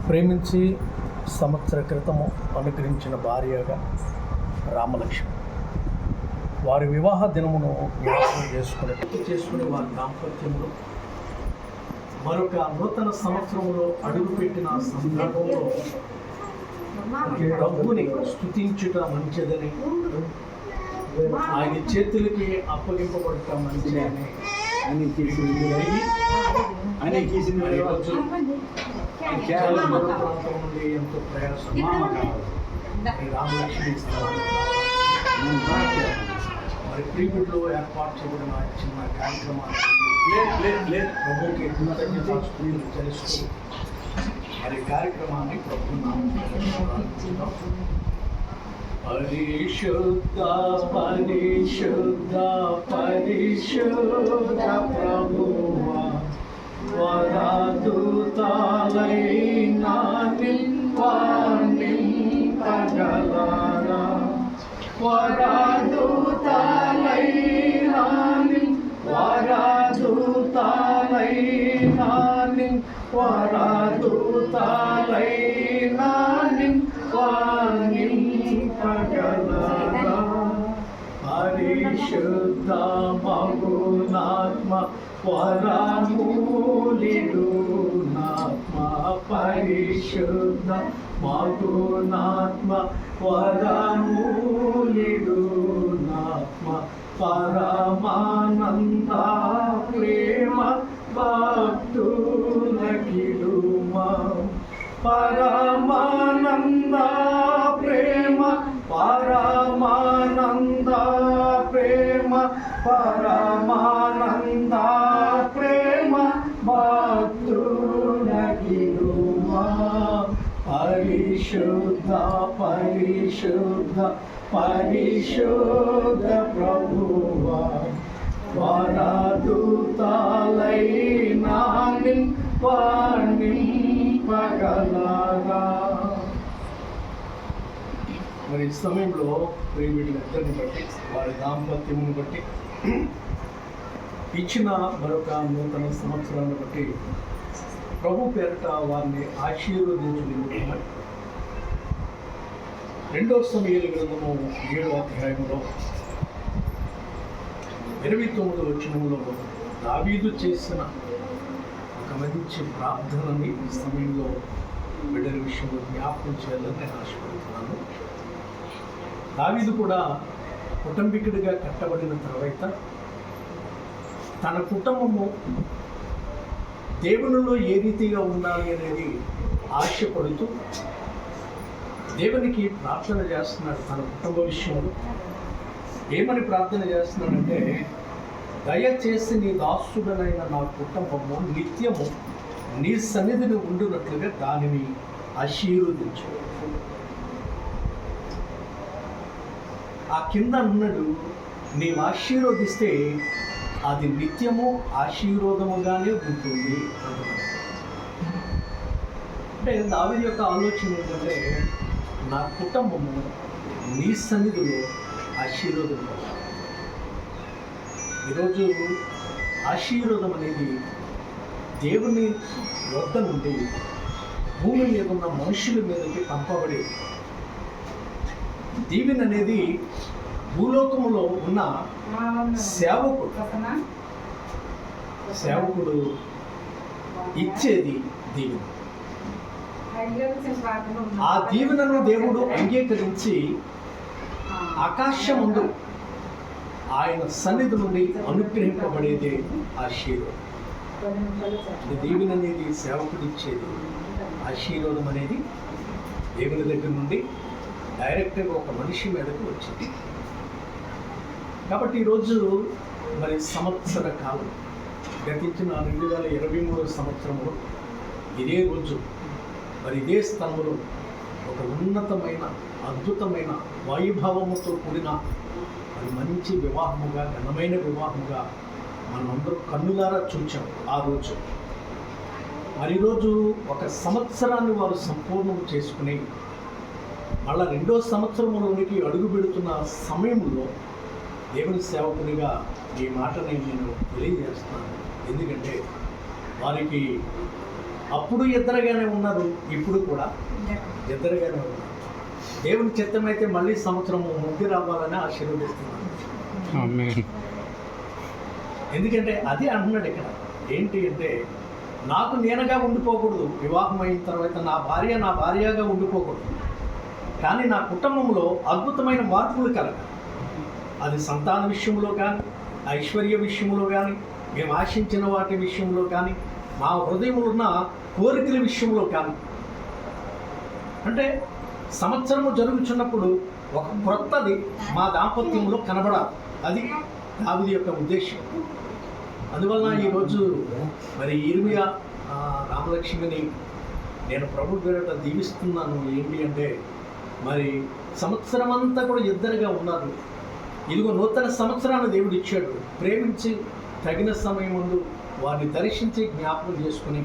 ప్రేమించి సంవత్సర క్రితము అనుగ్రహించిన భార్యగా రామలక్ష్మి వారి వివాహ దినమును జ్ఞాపకం చేసుకుని వారి దాంపత్యంలో మరొక నూతన సంవత్సరంలో అడుగుపెట్టిన సందర్భంలో డబ్బుని స్తుతించుట మంచిదని, ఆయన చేతులకి అప్పగింపబడుట మంచిదని ప్రాంతం నుండి ఎంతో ప్రయాసం రామలక్ష్మి మరి ప్రీబుడ్లో ఏర్పాటు చేయబడిన చిన్న కార్యక్రమాన్ని ప్రభుకి కృతజ్ఞతాస్తుతులు తెలుస్తూ మరి కార్యక్రమాన్ని ప్రభు పరిశుద్ధ పరిశుద్ధ పరిశుద్ధ ప్రభువా వరదూతలైనా నింపగలరా వరదూతలైనా వరదూతలైనా వరదూతలైనా నింపగలరా పరిశుద్ధ మగునాత్మ పరమూలిడు నాత్మ పరిశుద్ధ మగునాత్మ పరమూలిడు నాత్మ పరమానంద ప్రేమ భక్తులకిడుమా పరమానంద ప్రేమ పరమానంద ప్రేమ పరమానంద ప్రేమ భక్తులకిడుమా పరిశుద్ధ పరిశుద్ధ పరిశుద్ధ ప్రభువా వరదూతలైనా నింపగలరా. మరి ఈ సమయంలో వీళ్ళిద్దరిని బట్టి వారి దాంపత్యమును బట్టి ఇచ్చిన మరొక నూతన సంవత్సరాన్ని బట్టి ప్రభు పేరిట వారిని ఆశీర్వదించుకుంటున్నారు. 2 సమూయేలు గ్రంథము 7వ అధ్యాయంలో 29వ వచనంలో దావీదు చేసిన ఒక మంచి ప్రార్థనని ఈ సమయంలో బిడ్డల విషయంలో జ్ఞాపకం చేయాలని నేను ఆశపడుతున్నాను. దావీదు కూడా కుటుంబీకుడిగా కట్టబడిన తర్వాత తన కుటుంబము దేవునిలో ఏ రీతిగా ఉండాలి అనేది ఆశపడుతూ దేవునికి ప్రార్థన చేస్తున్నాడు. తన కుటుంబ విషయంలో ఏమని ప్రార్థన చేస్తున్నాడంటే, దయచేసి నీ దాసుడనైన నా కుటుంబము నిత్యము నీ సన్నిధిని ఉండునట్లుగా దానిని ఆశీర్వదించు. ఆ కింద అన్నాడు, నీవు ఆశీర్వదిస్తే అది నిత్యము ఆశీర్వాదముగానే ఉంటుంది. అంటే దావీదు యొక్క ఆలోచన ఏంటంటే, నా కుటుంబము నీ సన్నిధిలో ఆశీర్వాదం. ఈరోజు ఆశీర్వాదం అనేది దేవుని వద్ద నుండి భూమి మీద ఉన్న మనుషుల మీదకి పంపబడేది. దీవెన అనేది భూలోకములో ఉన్న సేవకుడు ఇచ్చేది దీవెన. ఆ దీవెనను దేవుడు అంగీకరించి ఆకాశముందు ఆయన సన్నిధి నుండి అనుగ్రహింపబడేదే ఆశీర్వాదం. దీవెన అనేది సేవకుడు ఇచ్చేది, ఆశీర్వాదం అనేది దేవుని దగ్గర నుండి డైరెక్ట్గా ఒక మనిషి మీదకు వచ్చింది. కాబట్టి ఈరోజు మరి సంవత్సర కాలం గతించిన 2023 సంవత్సరంలో ఇదే రోజు మరి ఇదే స్థలంలో ఒక ఉన్నతమైన అద్భుతమైన వైభవముతో కూడిన మరి మంచి వివాహముగా, ఘనమైన వివాహముగా మనమందరూ కన్నులారా చూచాం. ఆ రోజు మరి ఈరోజు ఒక సంవత్సరాన్ని వారు సంపూర్ణం చేసుకుని మళ్ళా 2వ సంవత్సరంలోనికి అడుగు పెడుతున్న సమయంలో దేవుని సేవకునిగా ఈ మాటని నేను తెలియజేస్తున్నాను. ఎందుకంటే వారికి అప్పుడు ఇద్దరుగానే ఉన్నారు, ఇప్పుడు కూడా ఇద్దరుగానే ఉన్నారు. దేవుని చిత్తమైతే మళ్ళీ సంవత్సరము ముగ్గురు రావాలని ఆశీర్వదిస్తున్నాను. ఎందుకంటే అదే అంటున్నాడు ఇక్కడ. ఏంటి అంటే, నాకు నేనుగా ఉండిపోకూడదు, వివాహం అయిన తర్వాత నా భార్యగా ఉండిపోకూడదు, కానీ నా కుటుంబంలో అద్భుతమైన మార్పులు కలగాలి. అది సంతాన విషయంలో కానీ, ఐశ్వర్య విషయంలో కానీ, మేము ఆశించిన వాటి విషయంలో కానీ, మా హృదయంలో ఉన్న కోరికల విషయంలో కానీ. అంటే సంవత్సరము జరుగుతున్నప్పుడు ఒక క్రొత్తది మా దాంపత్యంలో కనబడాలి. అది దావీదు యొక్క ఉద్దేశం. అందువలన ఈరోజు మరి ఇర్మియా రామలక్ష్మిని నేను ప్రభు పేరిట దీవిస్తున్నాను. ఏంటి అంటే, మరి సంవత్సరం అంతా కూడా ఇద్దరుగా ఉన్నారు. ఇదిగో నూతన సంవత్సరాన్ని దేవుడు ఇచ్చాడు. ప్రేమించి తగిన సమయం ముందు వారిని దర్శించి జ్ఞాపకం చేసుకుని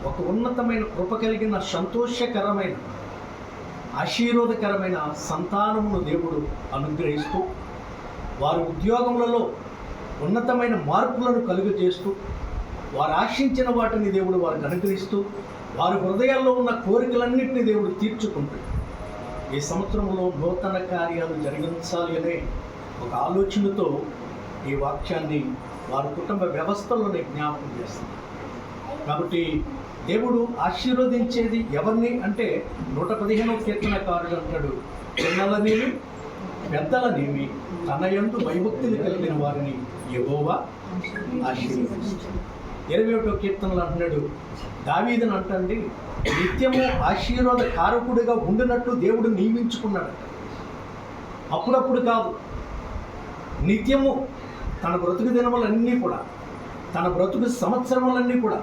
ఒక ఉన్నతమైన కృప కలిగిన సంతోషకరమైన ఆశీర్వాదకరమైన సంతానమును దేవుడు అనుగ్రహిస్తూ, వారి ఉద్యోగములలో ఉన్నతమైన మార్పులను కలుగజేస్తూ, వారు ఆశించిన వాటిని దేవుడు వారికి అనుగ్రహిస్తూ, వారి హృదయాల్లో ఉన్న కోరికలన్నింటినీ దేవుడు తీర్చుకుంటూ ఈ సంవత్సరంలో నూతన కార్యాలు జరిగించాలి అనే ఒక ఆలోచనతో ఈ వాక్యాన్ని వారి కుటుంబ వ్యవస్థలోనే జ్ఞాపకం చేస్తున్నారు. కాబట్టి దేవుడు ఆశీర్వదించేది ఎవరిని అంటే 115వ కీర్తనకారుడు అంటాడు, చిన్నలనేమి పెద్దలనేమి తన యందు భయభక్తులు కలిగిన వారిని యెహోవా ఆశీర్వదిస్తాడు. 21వ కీర్తనలు అంటున్నాడు, దావీదుని అంటండి, నిత్యము ఆశీర్వాద కారకుడిగా ఉండినట్లు దేవుడు నియమించుకున్నాడు. అప్పుడప్పుడు కాదు, నిత్యము తన బ్రతుకు దినములన్నీ కూడా, తన బ్రతుకు సంవత్సరములన్నీ కూడా